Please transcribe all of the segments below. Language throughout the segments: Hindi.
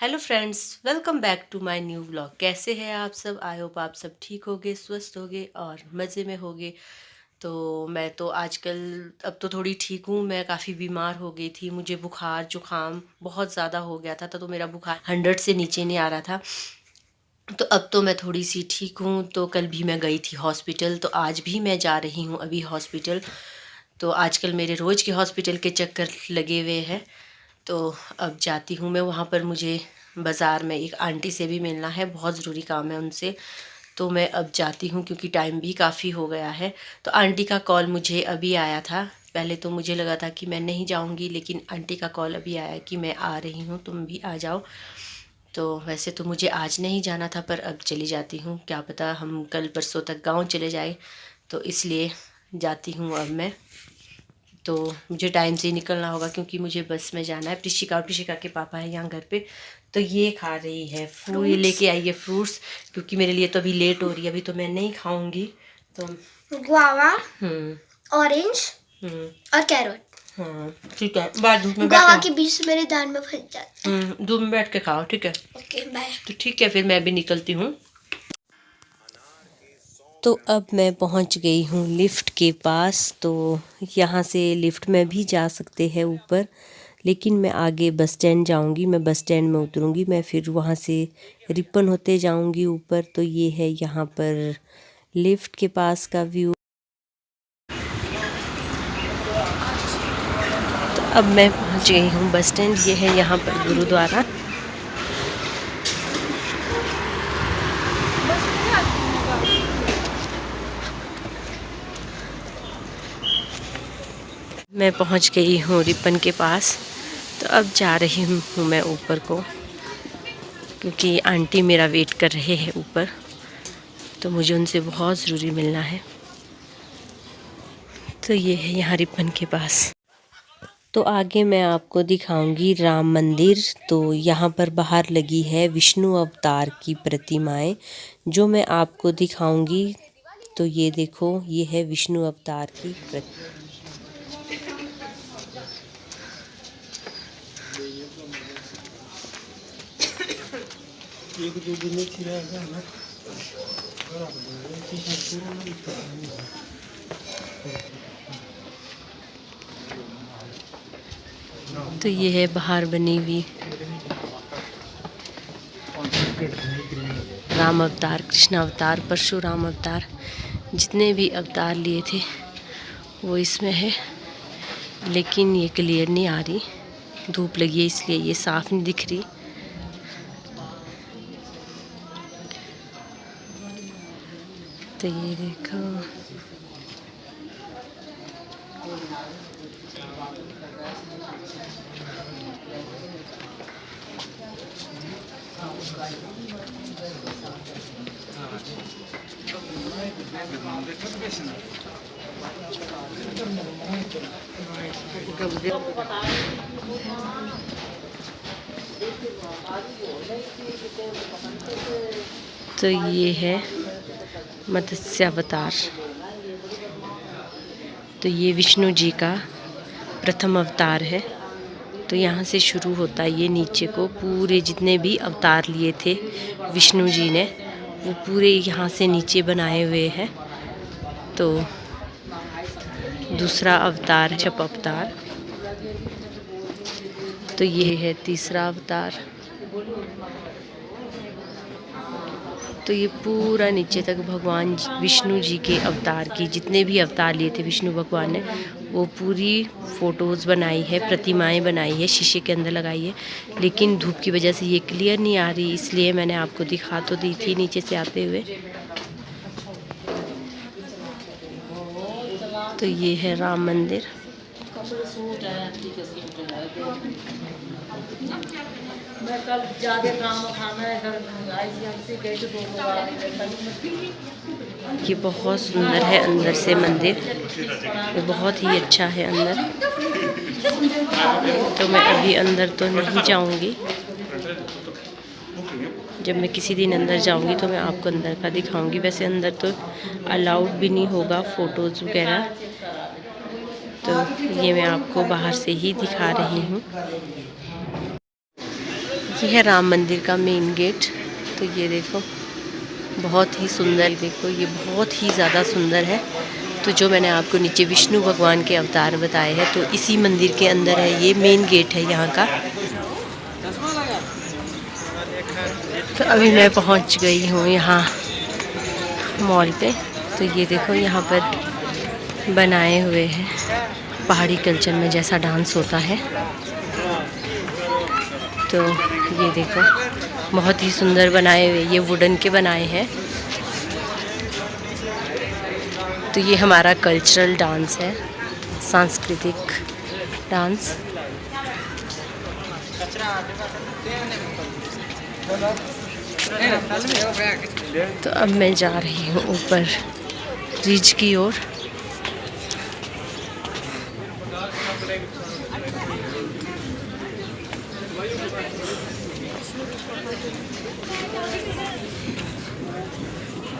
Hello friends, welcome back to my new vlog. कैसे हैं आप सब? आई होप आप सब ठीक होगे, स्वस्थ होगे और मज़े में होगे। तो मैं तो आजकल अब तो थोड़ी ठीक हूँ। मैं काफ़ी बीमार हो गई थी, मुझे बुखार जुकाम बहुत ज़्यादा हो गया था। तो मेरा बुखार 100 से नीचे नहीं आ रहा था। तो अब तो मैं थोड़ी सी ठीक हूँ। तो कल भी मैं गई थी हॉस्पिटल, तो आज भी मैं जा रही हूँ अभी हॉस्पिटल। तो आजकल मेरे रोज़ के हॉस्पिटल के चक्कर लगे हुए हैं। तो अब जाती हूँ मैं वहाँ पर। मुझे बाज़ार में एक आंटी से भी मिलना है, बहुत ज़रूरी काम है उनसे। तो मैं अब जाती हूँ क्योंकि टाइम भी काफ़ी हो गया है। तो आंटी का कॉल मुझे अभी आया था। पहले तो मुझे लगा था कि मैं नहीं जाऊँगी, लेकिन आंटी का कॉल अभी आया कि मैं आ रही हूँ, तुम भी आ जाओ। तो वैसे तो मुझे आज नहीं जाना था, पर अब चली जाती हूँ। क्या पता हम कल परसों तक गाँव चले जाए, तो इसलिए जाती हूँ अब मैं। तो मुझे टाइम से ही निकलना होगा क्योंकि मुझे बस में जाना है। प्रिशिका और प्रिशिका के पापा है यहाँ घर पे। तो ये खा रही है फ्रूट, ये लेके आई है फ्रूट्स, क्योंकि मेरे लिए तो अभी लेट हो रही है, अभी तो मैं नहीं खाऊंगी। तो गुआवा, ऑरेंज और कैरोट। हाँ ठीक है, बाद धूप में गुआवा बैठ के बीच से मेरे दांत में फंस जाता है। धूप में बैठ के खाओ, ठीक है? Okay bye. तो ठीक है, फिर मैं भी निकलती हूँ। तो अब मैं पहुंच गई हूँ लिफ्ट के पास। तो यहाँ से लिफ्ट में भी जा सकते हैं ऊपर, लेकिन मैं आगे बस स्टैंड जाऊँगी। मैं बस स्टैंड में उतरूँगी, मैं फिर वहाँ से रिपन होते जाऊँगी ऊपर। तो ये है यहाँ पर लिफ्ट के पास का व्यू। तो अब मैं पहुँच गई हूँ बस स्टैंड। ये है यहाँ पर गुरुद्वारा। मैं पहुँच गई हूँ रिपन के पास। तो अब जा रही हूँ मैं ऊपर को, क्योंकि आंटी मेरा वेट कर रहे हैं ऊपर। तो मुझे उनसे बहुत ज़रूरी मिलना है। तो ये है यहाँ रिपन के पास। तो आगे मैं आपको दिखाऊंगी राम मंदिर। तो यहाँ पर बाहर लगी है विष्णु अवतार की प्रतिमाएं, जो मैं आपको दिखाऊंगी। तो ये देखो, ये है विष्णु अवतार की प्रतिमा। तो ये है बाहर बनी हुई राम अवतार, कृष्ण अवतार, परशुराम अवतार, जितने भी अवतार लिए थे वो इसमें है। लेकिन ये क्लियर नहीं आ रही, धूप लगी है इसलिए ये साफ नहीं दिख रही। तो ये देखो, तो ये है मत्स्य अवतार। तो ये विष्णु जी का प्रथम अवतार है। तो यहाँ से शुरू होता है ये नीचे को, पूरे जितने भी अवतार लिए थे विष्णु जी ने, वो पूरे यहाँ से नीचे बनाए हुए हैं। तो दूसरा अवतार है छप अवतार। तो ये है तीसरा अवतार। तो ये पूरा नीचे तक भगवान विष्णु जी के अवतार की, जितने भी अवतार लिए थे विष्णु भगवान ने, वो पूरी फ़ोटोज़ बनाई है, प्रतिमाएं बनाई है, शीशे के अंदर लगाई है। लेकिन धूप की वजह से ये क्लियर नहीं आ रही, इसलिए मैंने आपको दिखा तो दी थी नीचे से आते हुए। तो ये है राम मंदिर। ये बहुत सुंदर है अंदर से मंदिर, ये बहुत ही अच्छा है अंदर। तो मैं अभी अंदर तो नहीं जाऊंगी, जब मैं किसी दिन अंदर जाऊंगी तो मैं आपको अंदर का दिखाऊंगी। वैसे अंदर तो अलाउड भी नहीं होगा फ़ोटोज़ वगैरह। तो ये मैं आपको बाहर से ही दिखा रही हूँ। ये है राम मंदिर का मेन गेट। तो ये देखो बहुत ही सुंदर, देखो ये बहुत ही ज़्यादा सुंदर है। तो जो मैंने आपको नीचे विष्णु भगवान के अवतार बताए हैं, तो इसी मंदिर के अंदर है, ये मेन गेट है यहाँ का। तो अभी मैं पहुँच गई हूँ यहाँ मॉल पे। तो ये देखो यहाँ पर बनाए हुए हैं पहाड़ी कल्चर में जैसा डांस होता है। तो ये देखो बहुत ही सुंदर बनाए हुए, ये वुडन के बनाए हैं। तो ये हमारा कल्चरल डांस है, सांस्कृतिक डांस। तो अब मैं जा रही हूँ ऊपर रिज की ओर।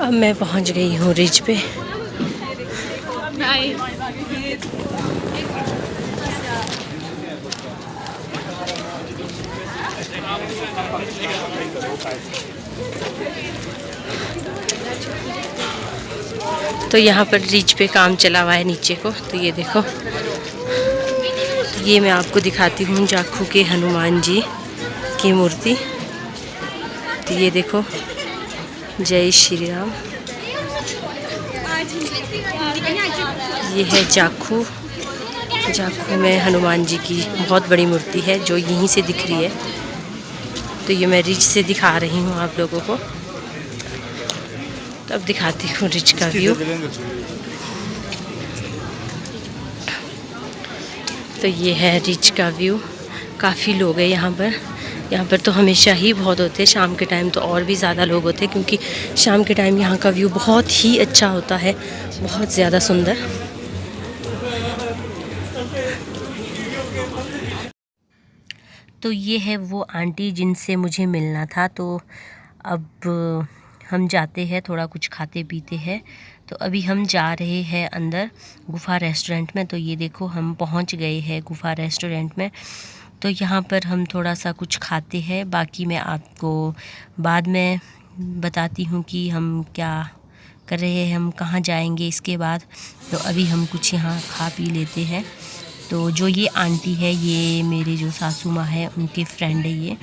अब मैं पहुँच गई हूँ रिज पे। तो यहाँ पर रिज पे काम चला हुआ है नीचे को। तो ये देखो, ये मैं आपको दिखाती हूँ जाखू के हनुमान जी की मूर्ति। तो ये देखो, जय श्री राम। ये है जाखू, जाखू में हनुमान जी की बहुत बड़ी मूर्ति है जो यहीं से दिख रही है। तो ये मैं रिज से दिखा रही हूँ आप लोगों को। तो अब दिखाती हूँ रिज का व्यू। तो ये है रिज का व्यू। काफ़ी लोग हैं यहाँ पर। यहाँ पर तो हमेशा ही बहुत होते हैं, शाम के टाइम तो और भी ज़्यादा लोग होते हैं, क्योंकि शाम के टाइम यहाँ का व्यू बहुत ही अच्छा होता है, बहुत ज़्यादा सुंदर। तो ये है वो आंटी जिनसे मुझे मिलना था। तो अब हम जाते हैं, थोड़ा कुछ खाते पीते हैं। तो अभी हम जा रहे हैं अंदर गुफा रेस्टोरेंट में। तो ये देखो हम पहुंच गए हैं गुफा रेस्टोरेंट में। तो यहाँ पर हम थोड़ा सा कुछ खाते हैं, बाकी मैं आपको बाद में बताती हूँ कि हम क्या कर रहे हैं, हम कहाँ जाएंगे इसके बाद। तो अभी हम कुछ यहाँ खा पी लेते हैं। तो जो ये आंटी है, ये मेरे जो सासू माँ है उनके फ्रेंड है, ये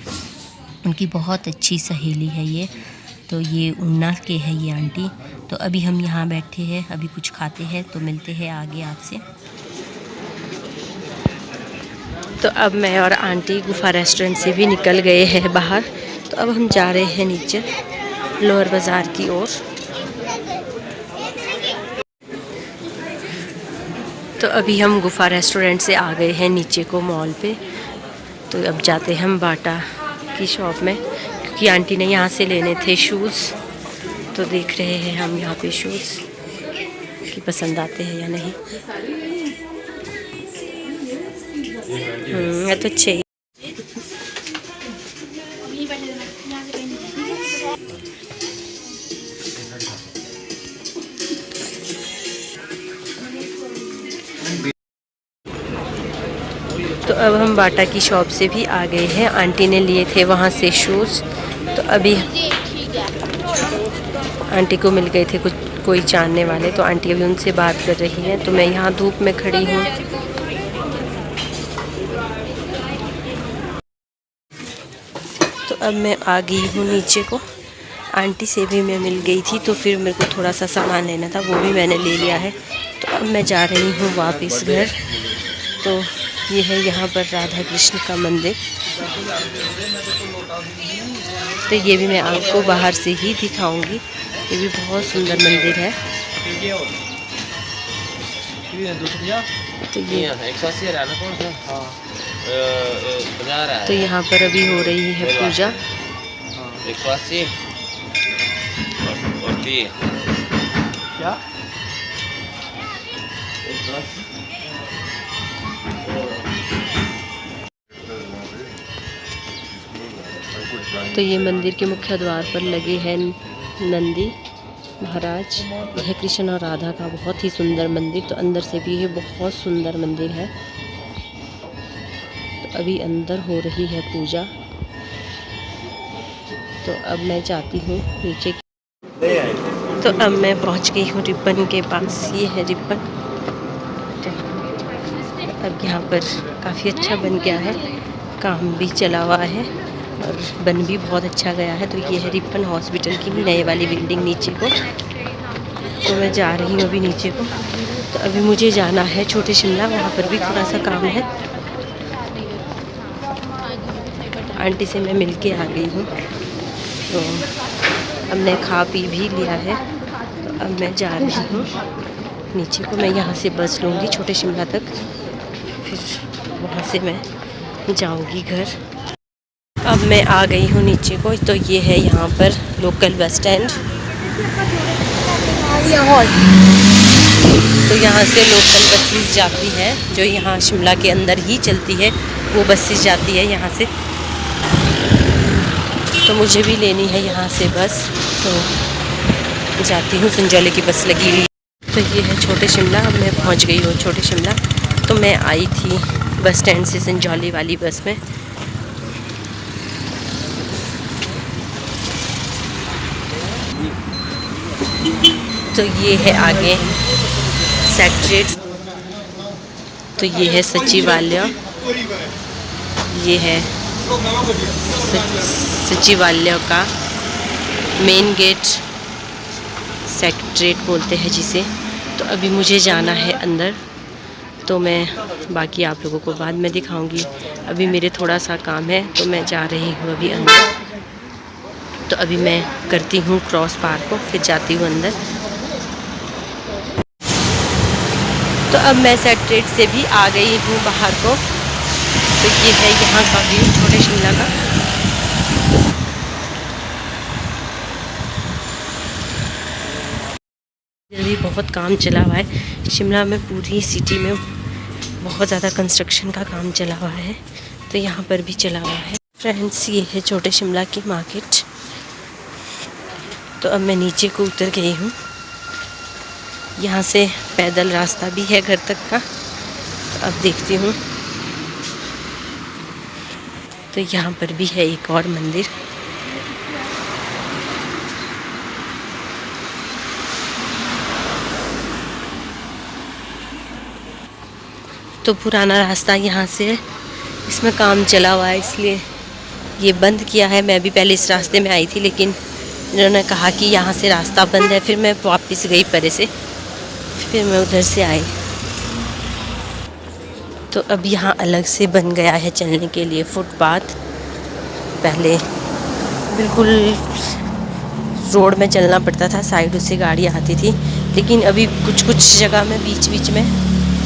उनकी बहुत अच्छी सहेली है ये। तो ये उन्ना के है ये आंटी। तो अभी हम यहाँ बैठे हैं, अभी कुछ खाते हैं, तो मिलते हैं आगे आपसे। तो अब मैं और आंटी गुफा रेस्टोरेंट से भी निकल गए हैं बाहर। तो अब हम जा रहे हैं नीचे लोअर बाज़ार की ओर। तो अभी हम गुफा रेस्टोरेंट से आ गए हैं नीचे को मॉल पे। तो अब जाते हैं हम बाटा की शॉप में, क्योंकि आंटी ने यहाँ से लेने थे शूज़। तो देख रहे हैं हम यहाँ पे शूज़ कि पसंद आते हैं या नहीं। है तो अच्छे। तो अब हम बाटा की शॉप से भी आ गए हैं। आंटी ने लिए थे वहाँ से शूज़। तो अभी आंटी को मिल गए थे कोई जानने वाले, तो आंटी अभी उनसे बात कर रही हैं। तो मैं यहाँ धूप में खड़ी हूँ। तो अब मैं आ गई हूँ नीचे को। आंटी से भी मैं मिल गई थी, तो फिर मेरे को थोड़ा सा सामान लेना था, वो भी मैंने ले लिया है। तो अब मैं जा रही हूँ वापस घर। तो ये है यहाँ पर राधा कृष्ण का मंदिर। तो ये भी मैं आपको बाहर से ही दिखाऊंगी। ये भी बहुत सुंदर मंदिर है। तो यहाँ पर अभी हो रही है पूजा। क्या? तो ये मंदिर के मुख्य द्वार पर लगे हैं नंदी महाराज। यह कृष्ण और राधा का बहुत ही सुंदर मंदिर। तो अंदर से भी ये बहुत सुंदर मंदिर है। तो अभी अंदर हो रही है पूजा। तो अब मैं जाती हूँ नीचे। तो अब मैं पहुँच गई हूँ रिबन के पास। ये है रिबन। तो अब यहाँ पर काफ़ी अच्छा बन गया है, काम भी चला हुआ है और बन भी बहुत अच्छा गया है। तो ये है रिबन हॉस्पिटल की नए वाली बिल्डिंग नीचे को। तो मैं जा रही हूँ अभी नीचे को। तो अभी मुझे जाना है छोटे शिमला, वहाँ पर भी थोड़ा सा काम है। आंटी से मैं मिल के आ गई हूँ। तो अब मैं खा पी भी लिया है। तो अब मैं जा रही हूँ नीचे को। मैं यहाँ से बस लूँगी छोटे शिमला तक, फिर वहाँ से मैं जाऊँगी घर। अब मैं आ गई हूँ नीचे को। तो ये है यहाँ पर लोकल बस स्टैंड। तो यहाँ से लोकल बसेस जाती है जो यहाँ शिमला के अंदर ही चलती है, वो बसेस जाती है यहाँ से। तो मुझे भी लेनी है यहाँ से बस, तो जाती हूँ। संजौली की बस लगी हुई है। तो ये है छोटे शिमला। अब मैं पहुँच गई हूँ छोटे शिमला। तो मैं आई थी बस स्टैंड से संजौली वाली बस में। तो ये है आगे सेक्रेटरीट। तो ये है सचिवालय। ये है सचिवालय का मेन गेट, सेक्रेटरीट बोलते हैं जिसे। तो अभी मुझे जाना है अंदर। तो मैं बाकी आप लोगों को बाद में दिखाऊंगी। अभी मेरे थोड़ा सा काम है, तो मैं जा रही हूँ अभी अंदर। तो अभी मैं करती हूँ क्रॉस पार को, फिर जाती हूँ अंदर। तो अब मैं सेक्रेटरीट से भी आ गई हूँ बाहर को। तो ये है यहाँ का व्यू छोटे शिमला का। अभी बहुत काम चला हुआ है शिमला में। पूरी सिटी में बहुत ज़्यादा कंस्ट्रक्शन का काम चला हुआ है, तो यहाँ पर भी चला हुआ है। फ्रेंड्स, ये है छोटे शिमला की मार्केट। तो अब मैं नीचे को उतर गई हूँ। यहाँ से पैदल रास्ता भी है घर तक का। तो अब देखती हूँ। तो यहाँ पर भी है एक और मंदिर। तो पुराना रास्ता यहाँ से है, इसमें काम चला हुआ है इसलिए ये बंद किया है। मैं भी पहले इस रास्ते में आई थी, लेकिन इन्होंने कहा कि यहाँ से रास्ता बंद है। फिर मैं वापस गई परे से, फिर मैं उधर से आई। तो अब यहाँ अलग से बन गया है चलने के लिए फुटपाथ। पहले बिल्कुल रोड में चलना पड़ता था, साइड से गाड़ी आती थी। लेकिन अभी कुछ कुछ जगह में बीच बीच में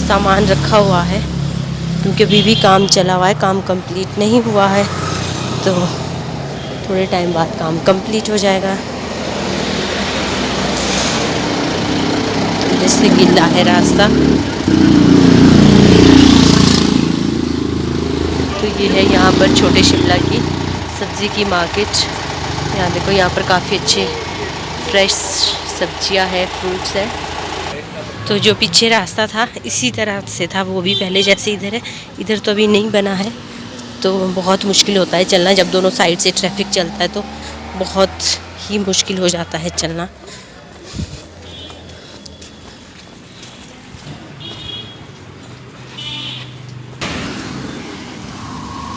सामान रखा हुआ है, क्योंकि अभी भी काम चला हुआ है, काम कंप्लीट नहीं हुआ है। तो थोड़े टाइम बाद काम कंप्लीट हो जाएगा। जैसे गिल्ला है रास्ता। तो ये है यहाँ पर छोटे शिमला की सब्ज़ी की मार्केट। यहाँ देखो, यहाँ पर काफ़ी अच्छे फ्रेश सब्जियाँ हैं, फ्रूट्स हैं। तो जो पीछे रास्ता था इसी तरह से था, वो भी पहले जैसे इधर है। इधर तो अभी नहीं बना है, तो बहुत मुश्किल होता है चलना। जब दोनों साइड से ट्रैफिक चलता है तो बहुत ही मुश्किल हो जाता है चलना।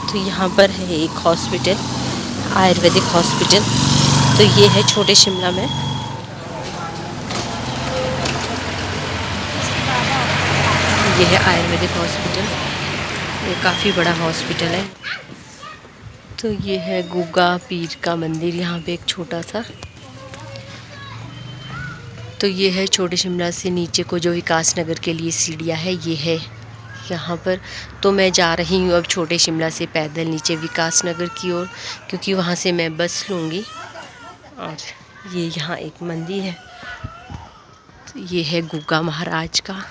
तो यहाँ पर है एक हॉस्पिटल, आयुर्वेदिक हॉस्पिटल। तो ये है छोटे शिमला में। ये है आयुर्वेदिक हॉस्पिटल। ये काफ़ी बड़ा हॉस्पिटल है। तो ये है गुगा पीर का मंदिर, यहाँ पे एक छोटा सा। तो ये है छोटे शिमला से नीचे को जो विकास नगर के लिए सीढ़ियाँ है, ये है यहाँ पर। तो मैं जा रही हूँ अब छोटे शिमला से पैदल नीचे विकास नगर की ओर, क्योंकि वहाँ से मैं बस लूँगी। और ये यहाँ एक मंदिर है। तो ये है गुगा महाराज का।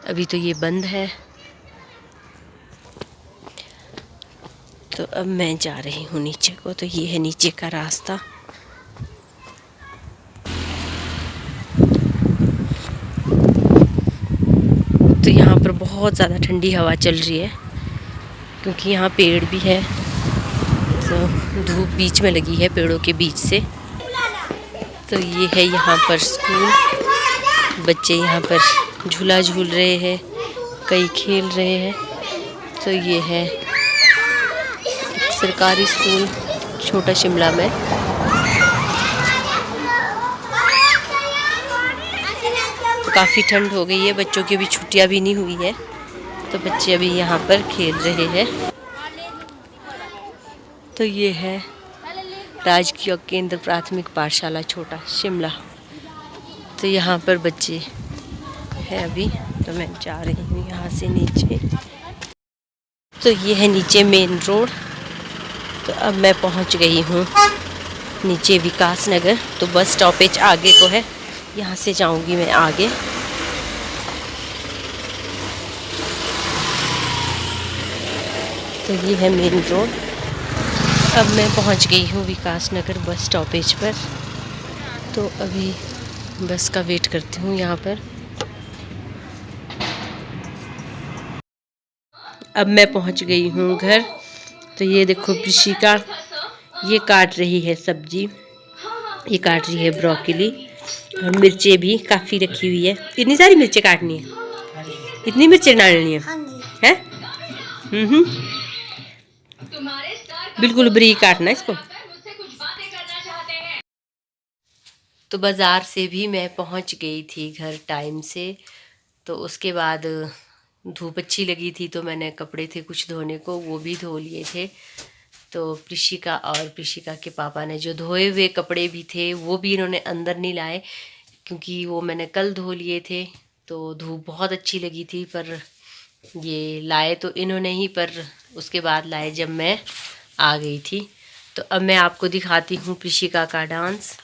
अभी तो ये बंद है। तो अब मैं जा रही हूँ नीचे को। तो ये है नीचे का रास्ता। तो यहाँ पर बहुत ज़्यादा ठंडी हवा चल रही है, क्योंकि यहाँ पेड़ भी है, तो धूप बीच में लगी है पेड़ों के बीच से। तो ये है यहाँ पर स्कूल, बच्चे यहाँ पर झूला झूल रहे हैं, कई खेल रहे हैं। तो ये है सरकारी स्कूल छोटा शिमला में। तो काफ़ी ठंड हो गई है, बच्चों की अभी छुट्टियां भी नहीं हुई है, तो बच्चे अभी यहाँ पर खेल रहे हैं। तो ये है राजकीय केंद्र प्राथमिक पाठशाला छोटा शिमला। तो यहाँ पर बच्चे हैं अभी। तो मैं जा रही हूँ यहाँ से नीचे। तो ये है नीचे मेन रोड। तो अब मैं पहुँच गई हूँ नीचे विकास नगर। तो बस स्टॉपेज आगे को है, यहाँ से जाऊँगी मैं आगे। तो ये है मेन रोड। अब मैं पहुँच गई हूँ विकास नगर बस स्टॉपेज पर। तो अभी बस का वेट करती हूँ यहाँ पर। अब मैं पहुँच गई हूँ घर। तो ये देखो प्रिशिका ये काट रही है सब्जी, ये काट रही है ब्रोकली, और मिर्चें भी काफ़ी रखी हुई है। इतनी सारी मिर्चें काटनी है, इतनी मिर्चें डालनी है, हैं? बिल्कुल बारीक काटना है इसको। तो बाज़ार से भी मैं पहुंच गई थी घर टाइम से। तो उसके बाद धूप अच्छी लगी थी, तो मैंने कपड़े थे कुछ धोने को, वो भी धो लिए थे। तो प्रिशिका और प्रिशिका के पापा ने जो धोए हुए कपड़े भी थे वो भी इन्होंने अंदर नहीं लाए, क्योंकि वो मैंने कल धो लिए थे। तो धूप बहुत अच्छी लगी थी, पर ये लाए तो इन्होंने ही, पर उसके बाद लाए जब मैं आ गई थी। तो अब मैं आपको दिखाती हूँ प्रिशिका का डांस।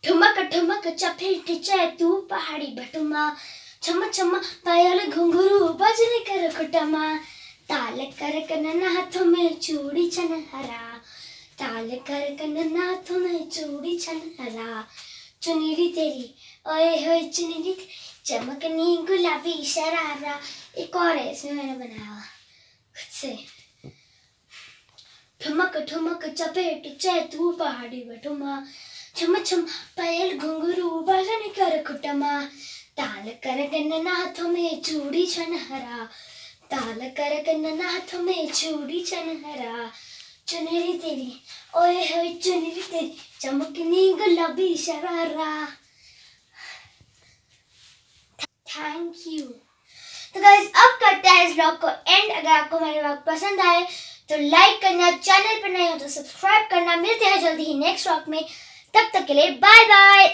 ठुमक ठुमक चपेट तू पहाड़ी बटुमा, छम छम पायल घुंघरू बजने कर कुटमा, ताल कर कनन हाथों में चूड़ी छनहरा, ताल कर कनन हाथों में चूड़ी छनहरा, चुनरी तेरी ओए होए चुनरी चमकनी गुलाबी शरारा। एक और है इसमें मैंने बनाया खुद से। ठुमक ठुमक चपेट तू पहाड़ी बटुमा, छम छम पायल घुंघरू बजने कर कुटमा, ताल कर कनन हाथों में चूड़ी छनहरा, ताल कर कनन हाथों में चूड़ी छनहरा, चुनरी तेरी ओए होए चुनरी तेरी चमकनी गुलाबी शरारा। Thank you. तो गाइस अब करते हैं इस व्लॉग को एंड। अगर आपको मेरे व्लॉग पसंद आए तो लाइक करना, चैनल पर नए हो तो सब्सक्राइब करना। मिलते हैं जल्दी ही नेक्स्ट व्लॉग में, तब तक के लिए बाय बाय।